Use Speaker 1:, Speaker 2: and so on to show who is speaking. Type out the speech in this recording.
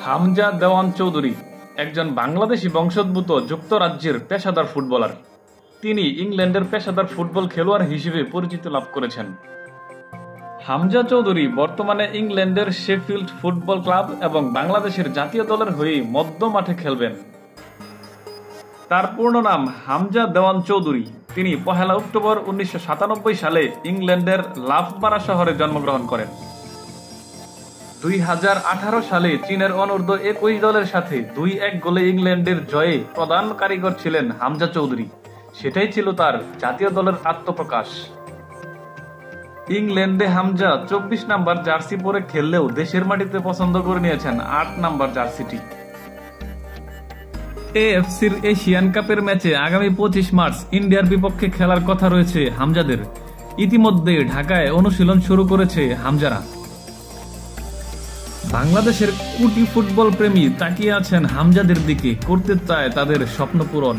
Speaker 1: হামজা দেওয়ান চৌধুরী একজন বাংলাদেশী বংশোদ্ভূত যুক্তরাজ্যের পেশাদার ফুটবলার। তিনি ইংল্যান্ডের পেশাদার ফুটবল খেলোয়াড় হিসেবে পরিচিতি লাভ করেছেন। হামজা চৌধুরী বর্তমানে ইংল্যান্ডের শেফিল্ড ফুটবল ক্লাব এবং বাংলাদেশের জাতীয় দলের হয়ে মধ্য মাঠে খেলবেন। তার পূর্ণ নাম হামজা দেওয়ান চৌধুরী। তিনি 1 অক্টোবর 1997 সালে ইংল্যান্ডের লাফবারা শহরে জন্মগ্রহণ করেন। 2018 সালে চীনের অনূর্ধ্ব 21 দলের সাথে 2-1 গোলে ইংল্যান্ডের জয়ে প্রধান কারিগর ছিলেন হামজা চৌধুরী। সেটাই ছিল তার জাতীয় দলের আত্মপ্রকাশ। ইংল্যান্ডে হামজা 24 নাম্বার জার্সি পরে খেললেও দেশের মাটিতে পছন্দ করে নিয়েছেন 8 নাম্বার জার্সিটি। এএফসির এশিয়ান কাপের ম্যাচে আগামী 25 মার্চ ইন্ডিয়ার বিপক্ষে খেলার কথা রয়েছে হামজাদের। ইতিমধ্যে ঢাকায় অনুশীলন শুরু করেছে হামজারা। বাংলাদেশের কোটি ফুটবল প্রেমী তাকিয়ে আছেন হামজাদের দিকে, করতে চায় তাদের স্বপ্ন পূরণ।